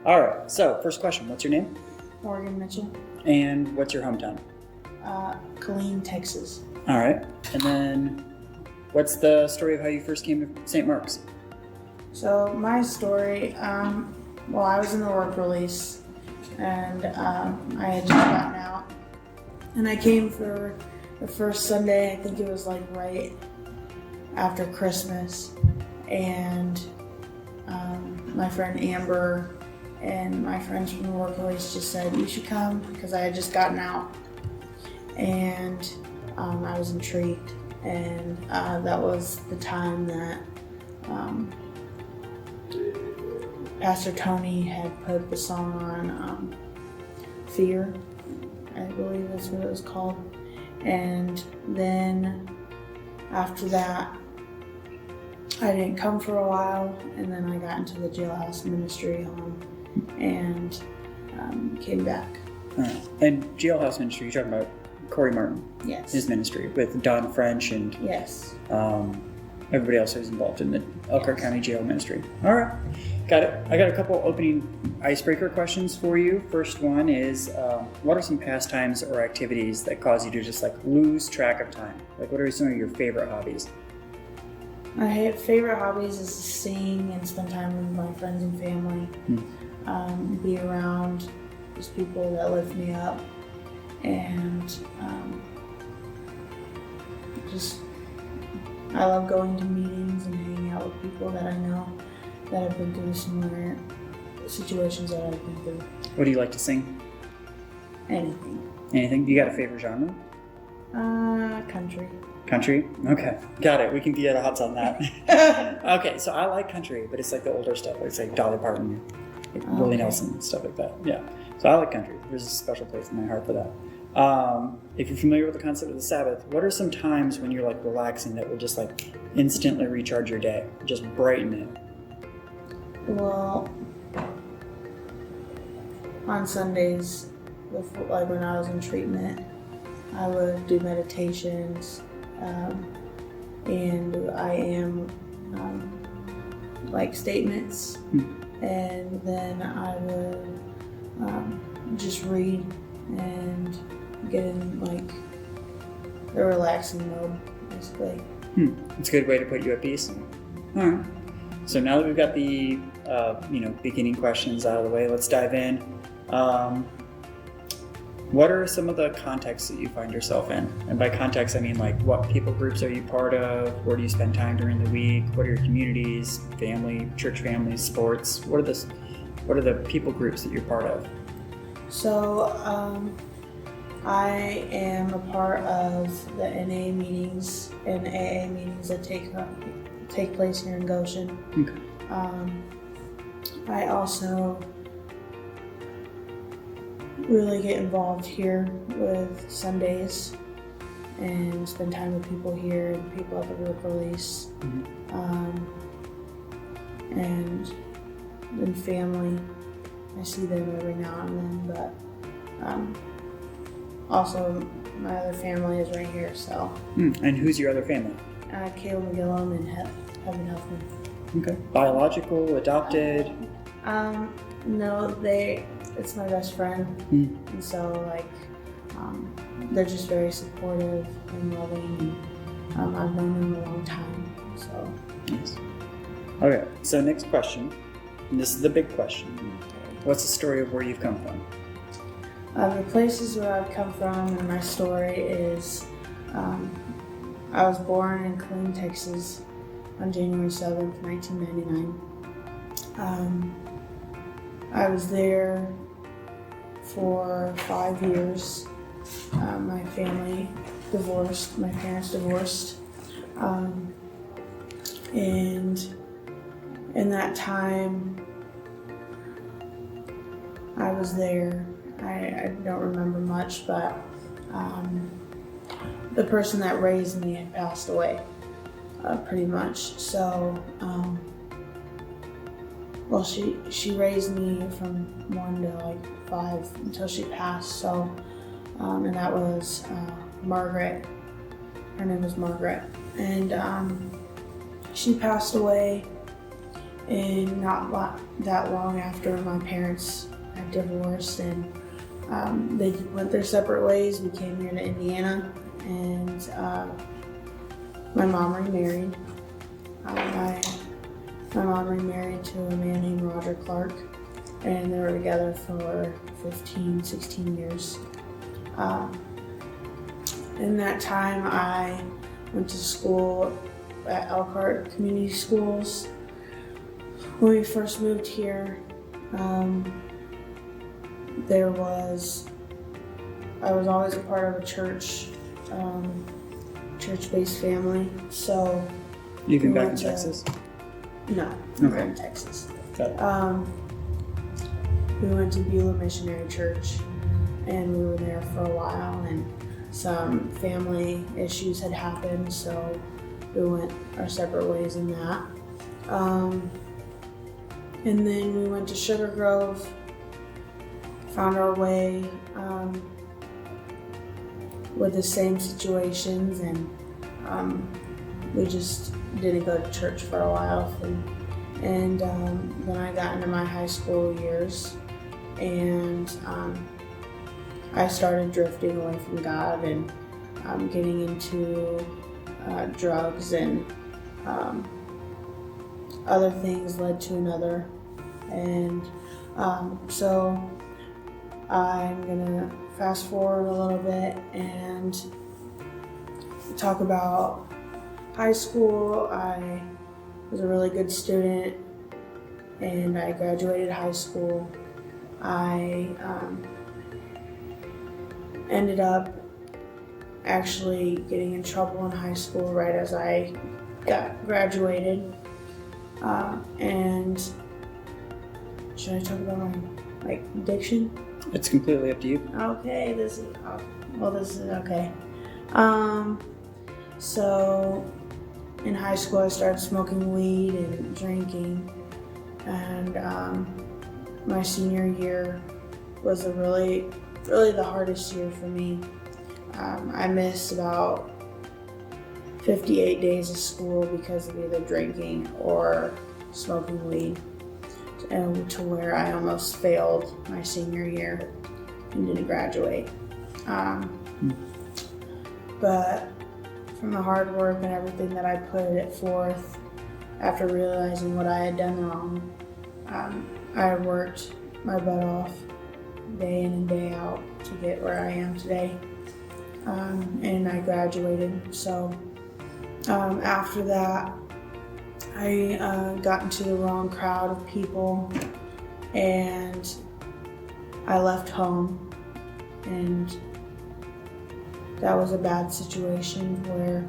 All right, so first question, what's your name? Morgan Mitchell. And what's your hometown? Killeen, Texas. All right, and then what's the story of how you first came to St. Mark's? So my story, I was in the work release and I had just gotten out. And I came for the first Sunday, I think it was like right after Christmas. And my friend Amber and my friends from the work release just said, you should come, because I had just gotten out. And I was intrigued. And that was the time that Pastor Tony had put the song on Fear, I believe that's what it was called. And then after that, I didn't come for a while, and then I got into the jailhouse ministry home and came back. All right. And jailhouse ministry, you're talking about Corey Martin? Yes. His ministry with Don French and Yes. Everybody else who's involved in the Elkhart County Jail Ministry. All right, got it. I got a couple opening icebreaker questions for you. First one is, what are some pastimes or activities that cause you to just like lose track of time? Like, what are some of your favorite hobbies? My favorite hobbies is to sing and spend time with my friends and family. Be around those people that lift me up, and I love going to meetings and hanging out with people that I know that have been through similar situations that I've been through. What do you like to sing? Anything. Anything? You got a favorite genre? Country. Country? Okay, got it. We can get our hats on that. Okay, so I like country, but it's like the older stuff. It's like Dolly Parton, like Willie Nelson, stuff like that. Yeah, so I like country. There's a special place in my heart for that. If you're familiar with the concept of the Sabbath, what are some times when you're like relaxing that will just like instantly recharge your day, just brighten it? Well, on Sundays, like when I was in treatment, I would do meditations, and I am like statements, and then I would just read and get in like a relaxing mode, basically. It's a good way to put you at peace. All right. So now that we've got the beginning questions out of the way, let's dive in. What are some of the contexts that you find yourself in? And by context, I mean like what people groups are you part of? Where do you spend time during the week? What are your communities, family, church families, sports? What are the people groups that you're part of? So I am a part of the NA meetings and AA meetings that take place here in Goshen. Okay. I also really get involved here with Sundays and spend time with people here and people at the work release. And then family, I see them every now and then, but also my other family is right here, so. And who's your other family? Caleb McGillum and Heaven Huffman. Okay. Biological, adopted? No, it's my best friend, and so like they're just very supportive and loving. I've known them a long time, so. Nice. Okay, so next question, and this is the big question. What's the story of where you've come from? The places where I've come from and my story is I was born in Killeen, Texas on January 7th, 1999. I was there for 5 years. My family divorced, my parents divorced. And in that time, I was there. I don't remember much, but the person that raised me had passed away, pretty much. So, she raised me from 1 to like 5 until she passed. So, and that was Margaret. Her name was Margaret, and she passed away and that long after my parents had divorced, and they went their separate ways. We came here to Indiana, and my mom remarried. My mom remarried to a man named Roger Clark, and they were together for 15, 16 years. In that time, I went to school at Elkhart Community Schools. When we first moved here, I was always a part of a church-based family. So You came back in Texas? No, we're in Texas. Got it. We went to Beulah Missionary Church, and we were there for a while, and some family issues had happened, so we went our separate ways in that. And then we went to Sugar Grove, found our way with the same situations, and we just didn't go to church for a while. And then I got into my high school years, and I started drifting away from God and getting into drugs, and other things led to another. And so I'm gonna fast forward a little bit and talk about high school. I was a really good student, and I graduated high school. I ended up actually getting in trouble in high school right as I got graduated. And should I talk about my addiction? It's completely up to you. Okay, this is okay. So in high school, I started smoking weed and drinking, and my senior year was really the hardest year for me. I missed about 58 days of school because of either drinking or smoking weed, and to where I almost failed my senior year and didn't graduate. But from the hard work and everything that I put it forth, after realizing what I had done wrong, I worked my butt off day in and day out to get where I am today, and I graduated. So after that, I got into the wrong crowd of people, and I left home, and that was a bad situation where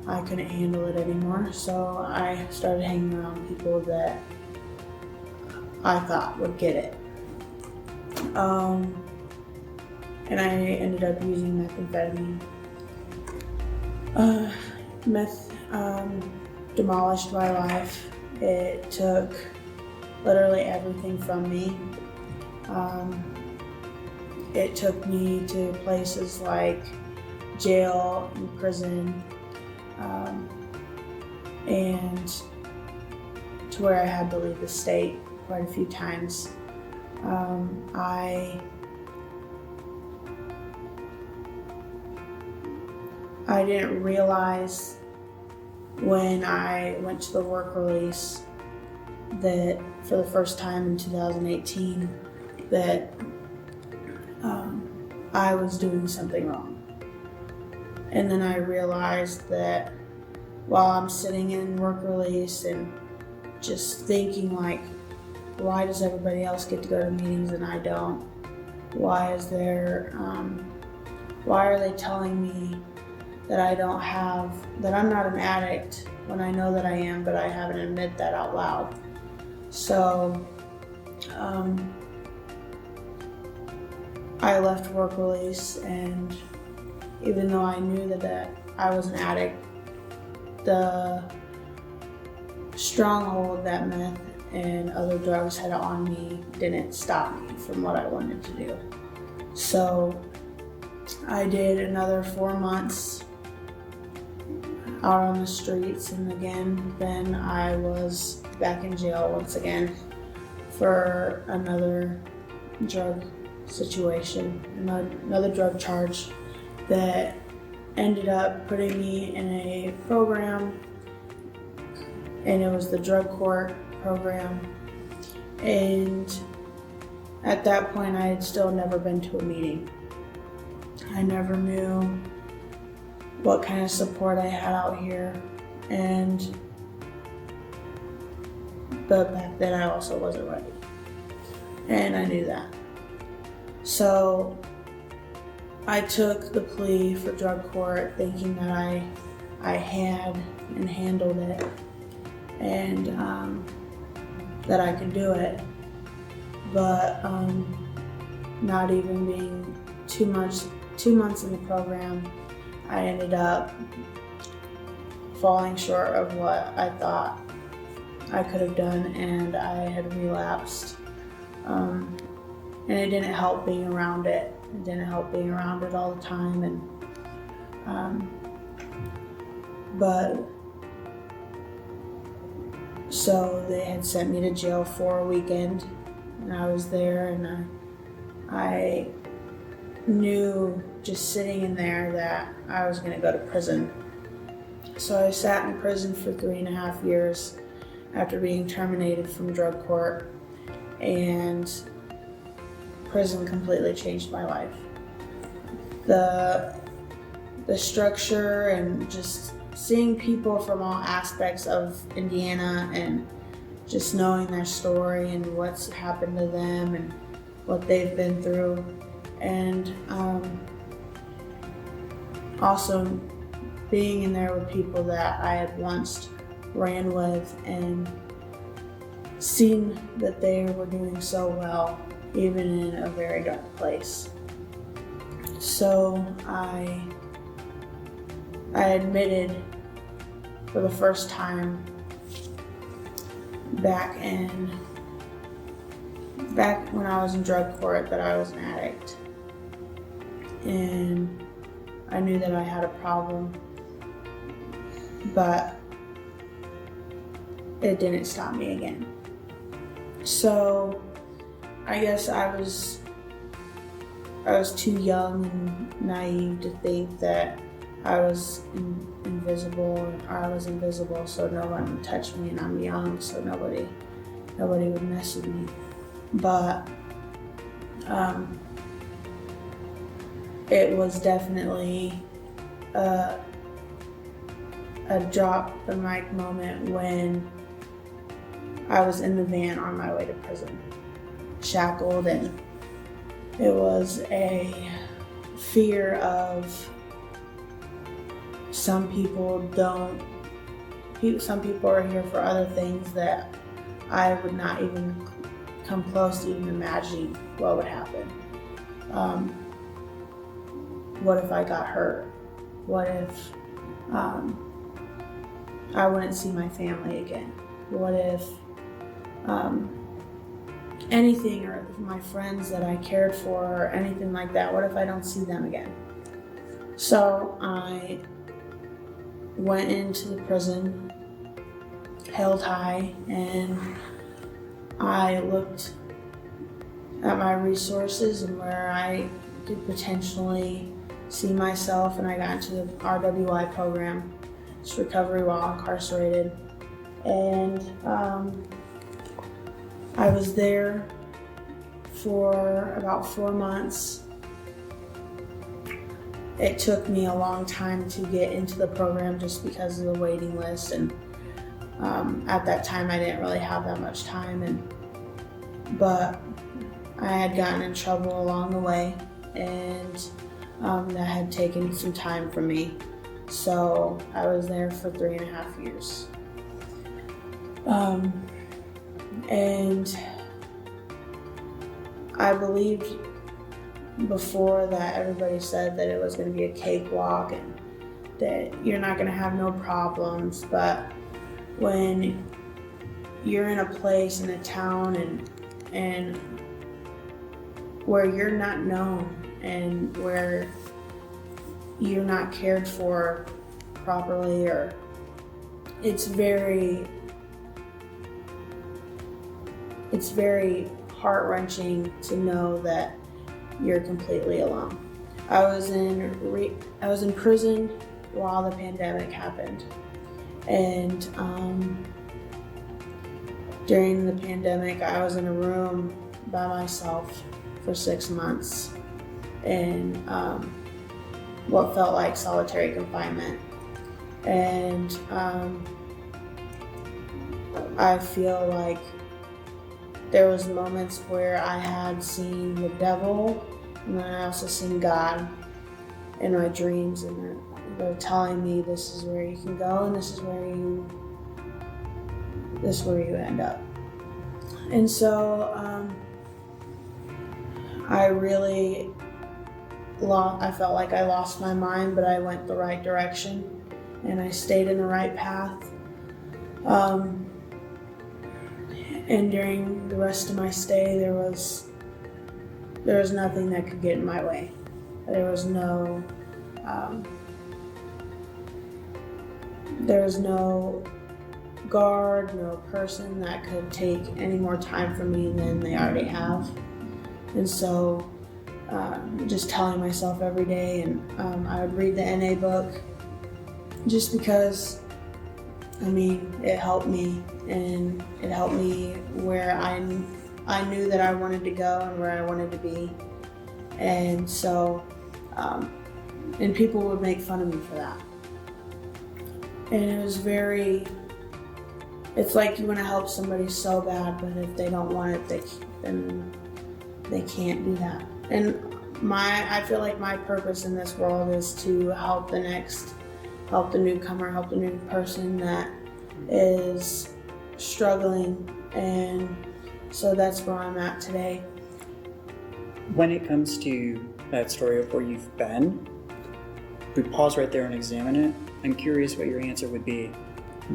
I couldn't handle it anymore. So I started hanging around people that I thought would get it. And I ended up using methamphetamine. Meth demolished my life. It took literally everything from me. It took me to places like jail and prison, and to where I had to leave the state quite a few times. I didn't realize when I went to the work release that for the first time in 2018 that I was doing something wrong. And then I realized that while I'm sitting in work release and just thinking like, why does everybody else get to go to meetings and I don't? Why are they telling me that I'm not an addict when I know that I am, but I haven't admitted that out loud. So I left work release, and even though I knew that I was an addict, the stronghold that meth and other drugs had on me didn't stop me from what I wanted to do. So I did another 4 months out on the streets, and again, then I was back in jail once again for another drug situation, another drug charge that ended up putting me in a program, and it was the drug court program. And at that point, I had still never been to a meeting. I never knew what kind of support I had out here, but back then I also wasn't ready, and I knew that. So I took the plea for drug court thinking that I had and handled it, and that I could do it. But not even being 2 months in the program, I ended up falling short of what I thought I could have done, and I had relapsed. And it didn't help being around it. It didn't help being around it all the time. And but so they had sent me to jail for a weekend, and I was there, and I knew just sitting in there that I was going to go to prison. So I sat in prison for 3.5 years after being terminated from drug court, and prison completely changed my life. The structure and just seeing people from all aspects of Indiana and just knowing their story and what's happened to them and what they've been through, and also being in there with people that I had once ran with and seen that they were doing so well, even in a very dark place. So I admitted for the first time back when I was in drug court that I was an addict, and I knew that I had a problem, but it didn't stop me again. So I guess I was too young and naive to think that I was invisible, or I was invisible, so no one would touch me, and I'm young, so nobody would mess with me. But it was definitely a drop the mic moment when I was in the van on my way to prison, shackled, and it was a fear of some people are here for other things that I would not even come close to even imagining what would happen. What if I got hurt? What if I wouldn't see my family again? What if anything, or my friends that I cared for, or anything like that, what if I don't see them again? So I went into the prison held high, and I looked at my resources and where I could potentially see myself, and I got into the RWI program. It's recovery while incarcerated, and I was there for about 4 months. It took me a long time to get into the program just because of the waiting list, and at that time I didn't really have that much time, but I had gotten in trouble along the way, and that had taken some time from me. So I was there for 3.5 years. And I believed before that everybody said that it was going to be a cakewalk and that you're not going to have no problems, but when you're in a place, in a town, and where you're not known and where you're not cared for properly, or it's very it's very heart-wrenching to know that you're completely alone. I was in prison while the pandemic happened, and during the pandemic, I was in a room by myself for 6 months in what felt like solitary confinement, and I feel like there was moments where I had seen the devil, and then I also seen God in my dreams, and they're telling me this is where you can go, and this is where you end up. And so I felt like I lost my mind, but I went the right direction, and I stayed in the right path. And during the rest of my stay, there was nothing that could get in my way. There was no guard, no person that could take any more time from me than they already have. And so just telling myself every day, and I would read the NA book just because, it helped me, and it helped me where I knew that I wanted to go and where I wanted to be. And so, and people would make fun of me for that. And it was it's like you want to help somebody so bad, but if they don't want it, then they can't do that. And I feel like my purpose in this world is to help the newcomer, help the new person that is struggling, and so that's where I'm at today. When it comes to that story of where you've been, we pause right there and examine it. I'm curious what your answer would be.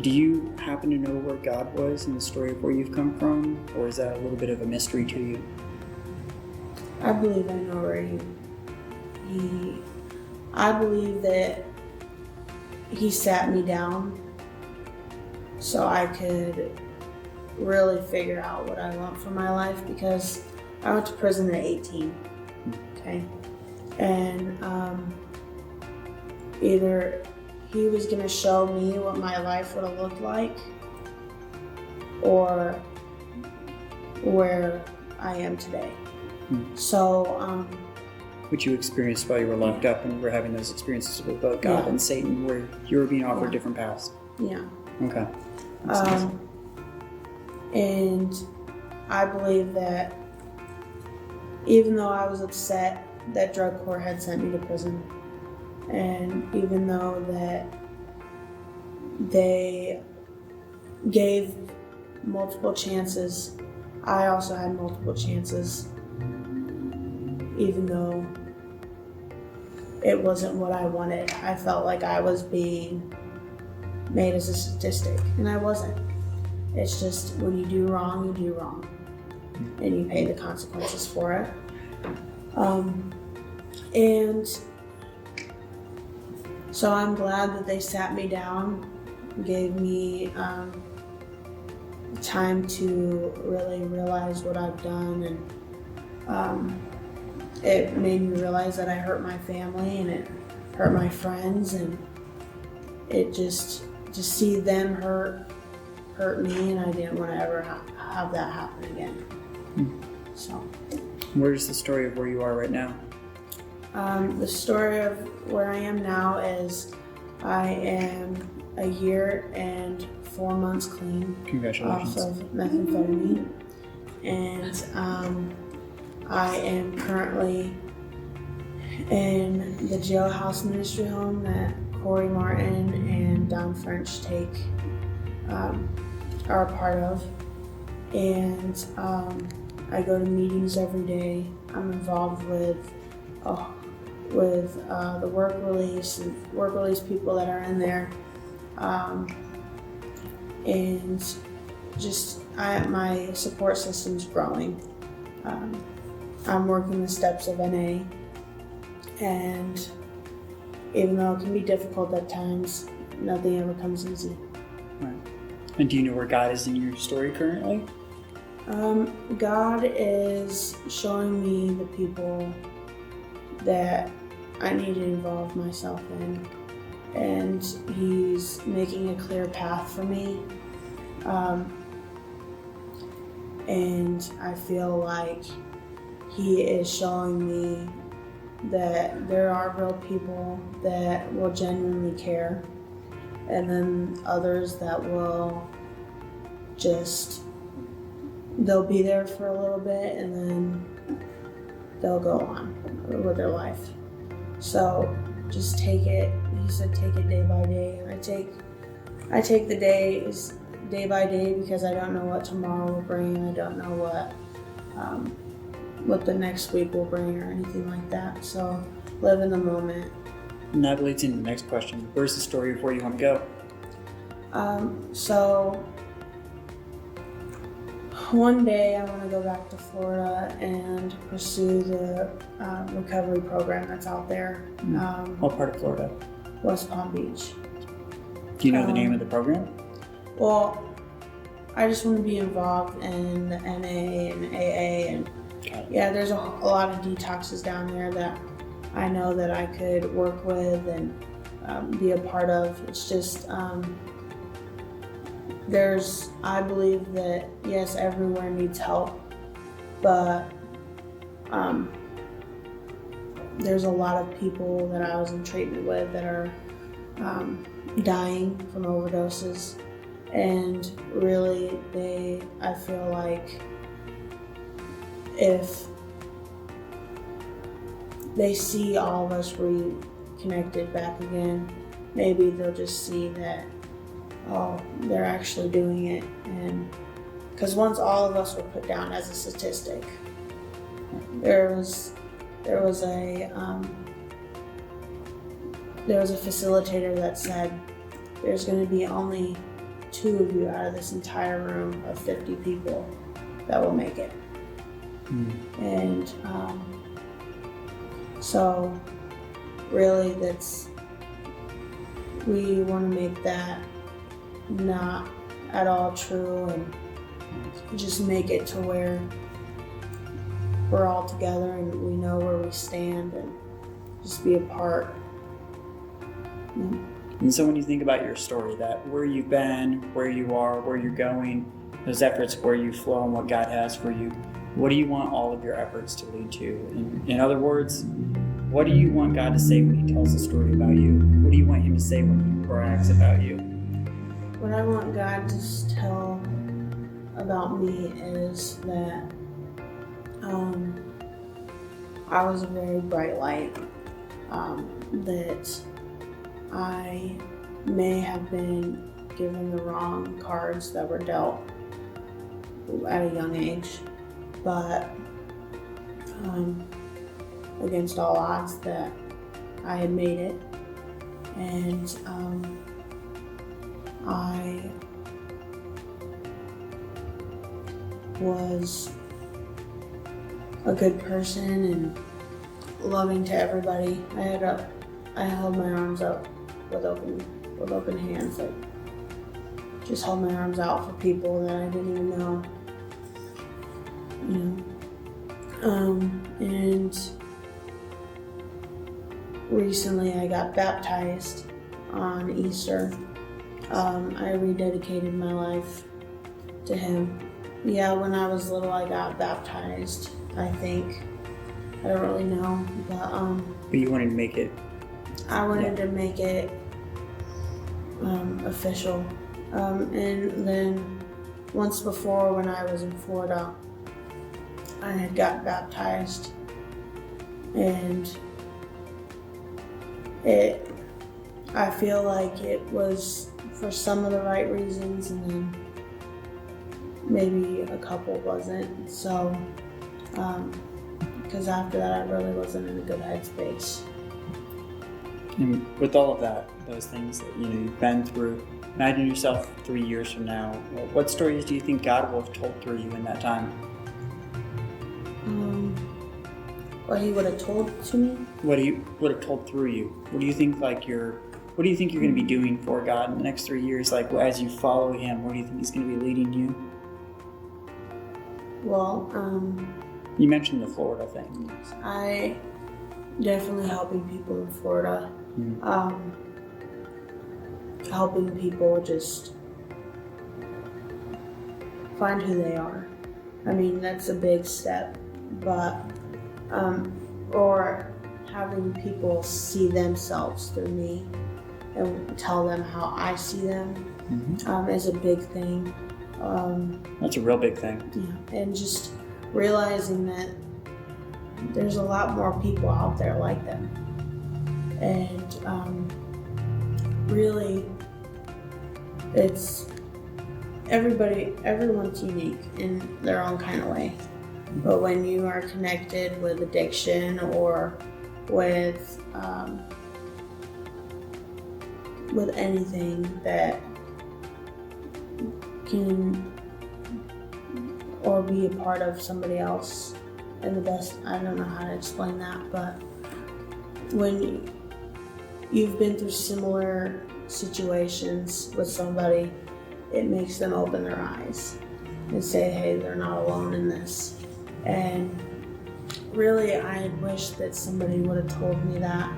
Do you happen to know where God was in the story of where you've come from, or is that a little bit of a mystery to you? I believe I know where I believe that he sat me down so I could really figure out what I want for my life, because I went to prison at 18, okay? And either he was gonna show me what my life would have looked like, or where I am today. So, which you experienced while you were locked up and you were having those experiences with both God and Satan, where you were being offered different paths. Yeah. Okay. And I believe that even though I was upset that drug court had sent me to prison, and even though that they gave multiple chances, I also had multiple chances, even though it wasn't what I wanted. I felt like I was being made as a statistic, and I wasn't. It's just when you do wrong, you do wrong, and you pay the consequences for it. And so I'm glad that they sat me down, gave me time to really realize what I've done, and it made me realize that I hurt my family and it hurt my friends, and it just to see them hurt me, and I didn't want to ever have that happen again. So, where's the story of where you are right now? The story of where I am now is I am a year and 4 months clean. Congratulations. Off of methamphetamine, and I am currently in the jailhouse ministry home that Corey Martin and Don French are a part of, and I go to meetings every day. I'm involved with the work release and work release people that are in there, and just my support system's growing. I'm working the steps of NA, and even though it can be difficult at times, nothing ever comes easy. Right. And do you know where God is in your story currently? God is showing me the people that I need to involve myself in, and He's making a clear path for me. And I feel like He is showing me that there are real people that will genuinely care, and then others that will just, they'll be there for a little bit and then they'll go on with their life. So just take it, he said, take it day by day. I take the days day by day because I don't know what tomorrow will bring. I don't know what the next week will bring or anything like that. So live in the moment. And that leads into the next question. Where's the story of where you want to go? So one day I want to go back to Florida and pursue the recovery program that's out there. What part of Florida? West Palm Beach. Do you know the name of the program? Well, I just want to be involved in the NA and AA, and yeah, there's a lot of detoxes down there that I know that I could work with and be a part of. It's just I believe that yes, everywhere needs help, but there's a lot of people that I was in treatment with that are dying from overdoses, and really I feel like if they see all of us reconnected back again, maybe they'll just see that, oh, they're actually doing it. And because once all of us were put down as a statistic, there was a facilitator that said there's going to be only 2 of you out of this entire room of 50 people that will make it. And so really we want to make that not at all true and just make it to where we're all together and we know where we stand and just be a part. And so when you think about your story, that where you've been, where you are, where you're going, those efforts, where you flow and what God has for you, what do you want all of your efforts to lead to? In other words, what do you want God to say when He tells a story about you? What do you want Him to say when He brags about you? What I want God to tell about me is that I was a very bright light, that I may have been given the wrong cards that were dealt at a young age, but against all odds that I had made it, and I was a good person and loving to everybody. I held my arms up with open hands, like just held my arms out for people that I didn't even know, and recently I got baptized on Easter. I rededicated my life to Him. Yeah, when I was little I got baptized, I think. I don't really know, But you wanted to make it. I wanted to make it official. And then once before, when I was in Florida, I had got baptized, and I feel like it was for some of the right reasons, and then maybe a couple wasn't. So, because after that, I really wasn't in a good headspace. And with all of that, those things that you've been through, imagine yourself 3 years from now. What stories do you think God will have told through you in that time? What He would have told to me? What He would have told through you? What do you think you're going to be doing for God in the next 3 years? Like as you follow Him, where do you think He's going to be leading you? Well, You mentioned the Florida thing. I definitely helping people in Florida. Helping people just find who they are. I mean, that's a big step, but or having people see themselves through me and tell them how I see them is a big thing. That's a real big thing. Yeah, and just realizing that there's a lot more people out there like them, and really, it's everyone's unique in their own kind of way. But when you are connected with addiction or with anything that can or be a part of somebody else, and the best, I don't know how to explain that, but when you've been through similar situations with somebody, it makes them open their eyes and say, hey, they're not alone in this. And really, I wish that somebody would have told me that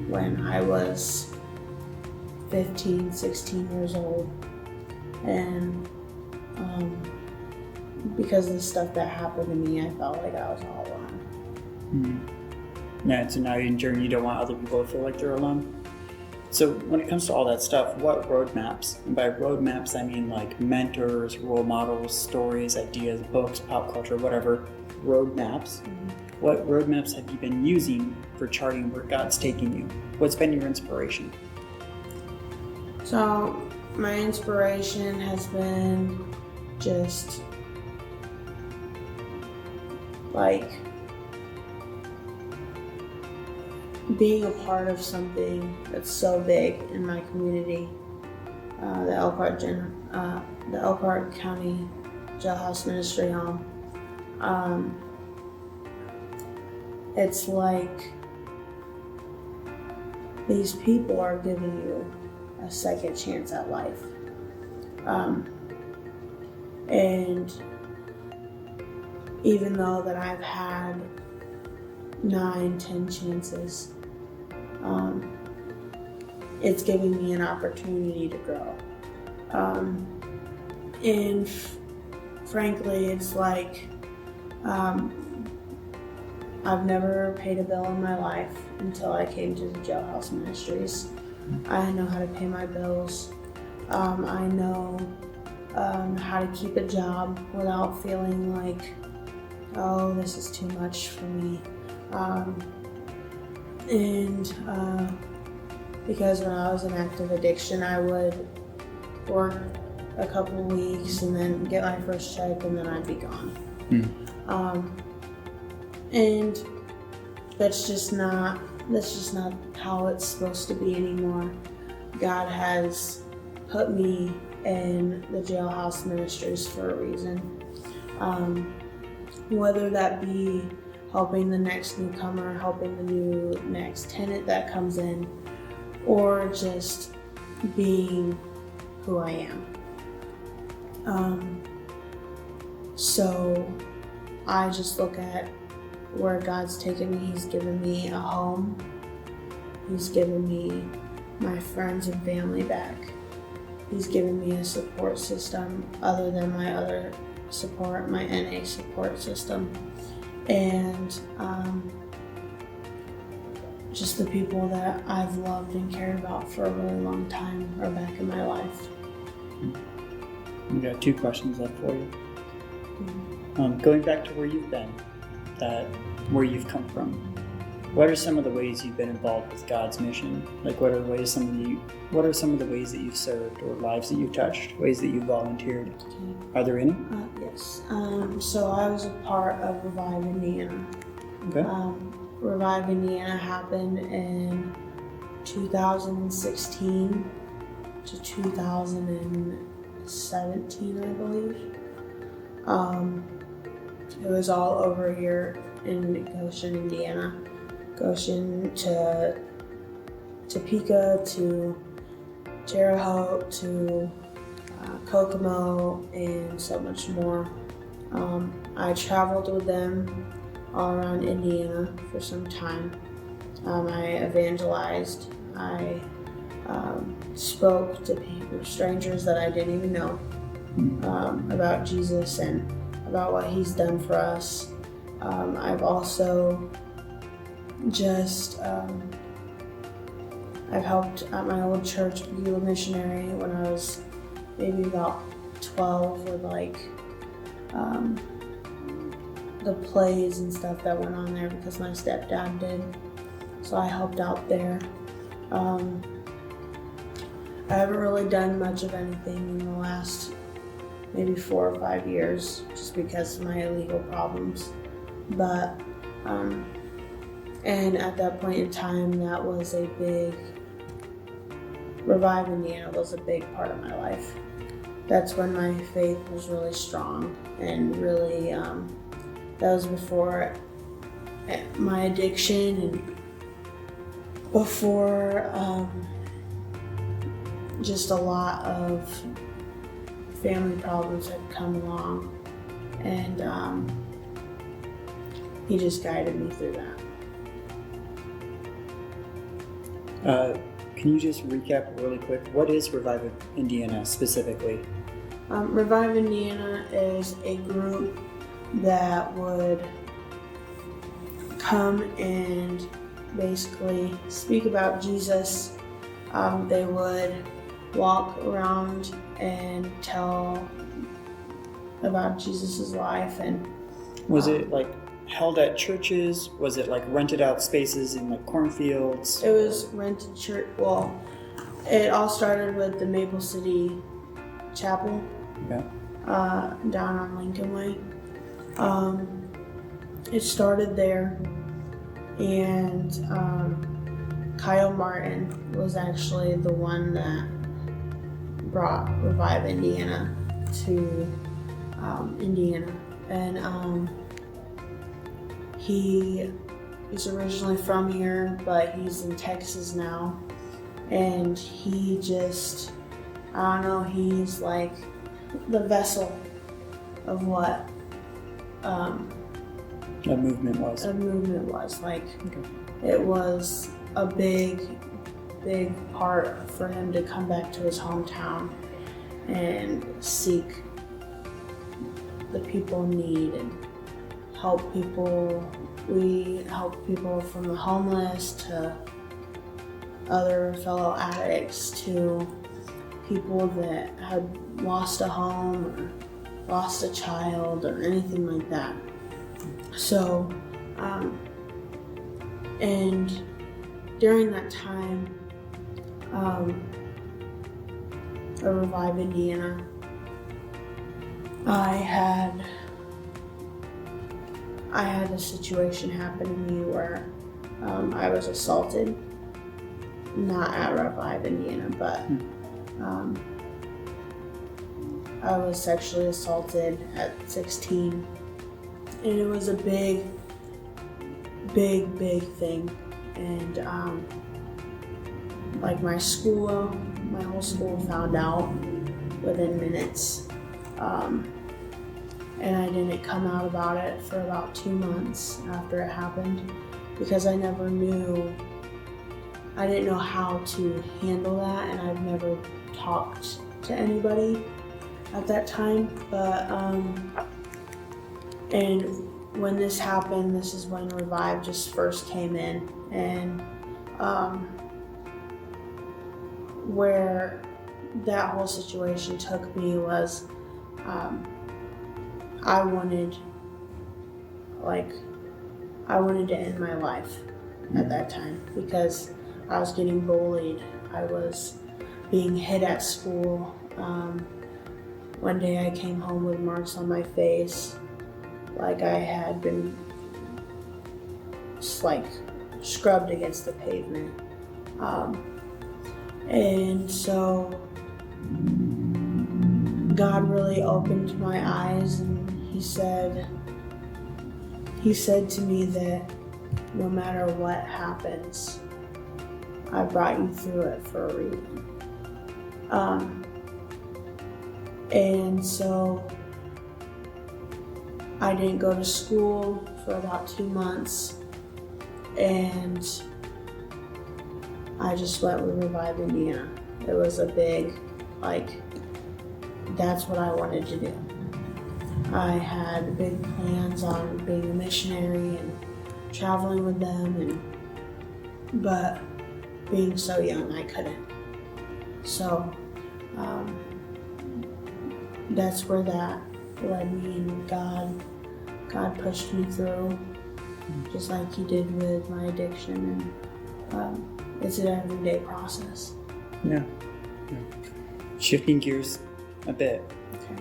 when I was 15, 16 years old. And because of the stuff that happened to me, I felt like I was all alone. Yeah, so now you're in journey, you don't want other people to feel like they're alone. So when it comes to all that stuff, what roadmaps? And by roadmaps, I mean like mentors, role models, stories, ideas, books, pop culture, whatever. Roadmaps. What roadmaps have you been using for charting where God's taking you? What's been your inspiration? So my inspiration has been just like being a part of something that's so big in my community, the Elkhart County Jailhouse Ministry Home. It's like these people are giving you a second chance at life. And even though that I've had 9, 10 chances, it's giving me an opportunity to grow. And frankly, it's like I've never paid a bill in my life until I came to the Jailhouse Ministries. I know how to pay my bills. I know how to keep a job without feeling like, oh, this is too much for me. Because when I was in active addiction, I would work a couple weeks and then get my first check and then I'd be gone. And that's just not how it's supposed to be anymore. God has put me in the Jailhouse Ministries for a reason. Whether that be helping the next newcomer, helping the next tenant that comes in, or just being who I am. So I just look at where God's taken me. He's given me a home. He's given me my friends and family back. He's given me a support system other than my other support, my NA support system. And just the people that I've loved and cared about for a really long time are back in my life. We got 2 questions left for you. Going back to where you've been, where you've come from, what are some of the ways you've been involved with God's mission? Like, what are some of the ways that you've served, or lives that you've touched, ways that you've volunteered? Okay. Are there any? Yes. So I was a part of Revive Indiana. Okay. Revive Indiana happened in 2016 to 2017, I believe. It was all over here in Goshen, Indiana. Goshen to Topeka to Terre Haute to Kokomo and so much more. I traveled with them all around Indiana for some time. I evangelized. I spoke to people, strangers that I didn't even know, about Jesus and about what He's done for us. I've also just I've helped at my old church be a missionary when I was maybe about 12 with the plays and stuff that went on there because my stepdad did. So I helped out there. I haven't really done much of anything in the last maybe 4 or 5 years just because of my illegal problems. But, and at that point in time, that was a big, Revive Indiana was a big part of my life. That's when my faith was really strong and really, that was before my addiction and before just a lot of family problems had come along, and He just guided me through that. Can you just recap really quick? What is Revive Indiana specifically? Revive Indiana is a group that would come and basically speak about Jesus. They would walk around and tell about Jesus' life. And was it like held at churches? Was it like rented out spaces in like cornfields? It was rented church. Well, it all started with the Maple City Chapel, down on Lincoln Way. It started there, and Kyle Martin was actually the one that brought Revive Indiana to Indiana, and he's originally from here, but he's in Texas now, and he just, I don't know, he's like the vessel of what a movement was. It was a big part for him to come back to his hometown and seek the people in need and help people. We help people from the homeless to other fellow addicts to people that had lost a home or lost a child or anything like that. So, and during that time, at Revive Indiana, I had a situation happen to me where I was assaulted, not at Revive Indiana, but I was sexually assaulted at 16, and it was a big thing. And like my whole school found out within minutes. And I didn't come out about it for about 2 months after it happened because I didn't know how to handle that, and I've never talked to anybody at that time. But and when this happened, this is when Revive just first came in, and where that whole situation took me was I wanted to end my life at that time because I was getting bullied. I was being hit at school. One day I came home with marks on my face, like I had been scrubbed against the pavement. And so God really opened my eyes, and He said to me that no matter what happens, I brought you through it for a reason. And so I didn't go to school for about 2 months, and I just went with Revive Indiana. It was a big, like, that's what I wanted to do. I had big plans on being a missionary and traveling with them, but being so young, I couldn't. So that's where that led me, and God pushed me through, just like He did with my addiction, and it's an everyday process. Yeah. Shifting gears a bit. Okay.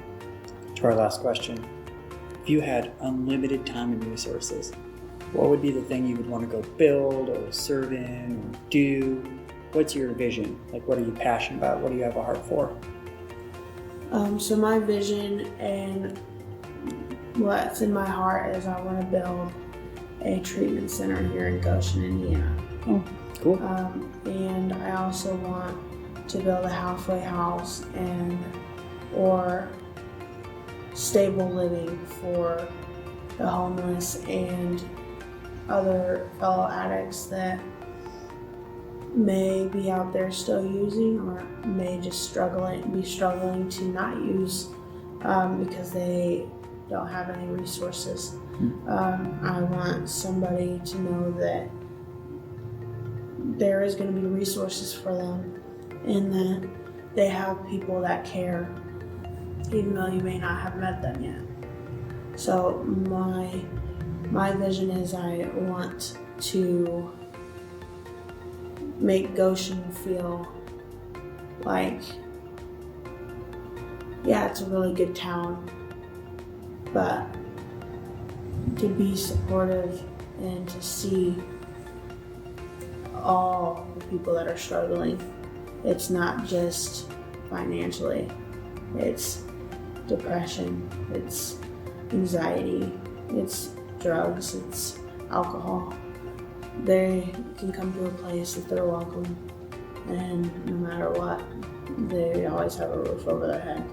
To our last question. If you had unlimited time and resources, what would be the thing you would want to go build or serve in or do? What's your vision? Like, what are you passionate about? What do you have a heart for? So my vision and what's in my heart is I want to build a treatment center here in Goshen, Indiana. Oh, cool. And I also want to build a halfway house or stable living for the homeless and other fellow addicts that may be out there still using, or may just be struggling to not use because they don't have any resources. I want somebody to know that there is going to be resources for them, and that they have people that care, even though you may not have met them yet. So my vision is I want to make Goshen feel like, yeah, it's a really good town, but to be supportive and to see all the people that are struggling. It's not just financially, it's depression, it's anxiety, it's drugs, it's alcohol. They can come to a place that they're welcome, and no matter what, they always have a roof over their head.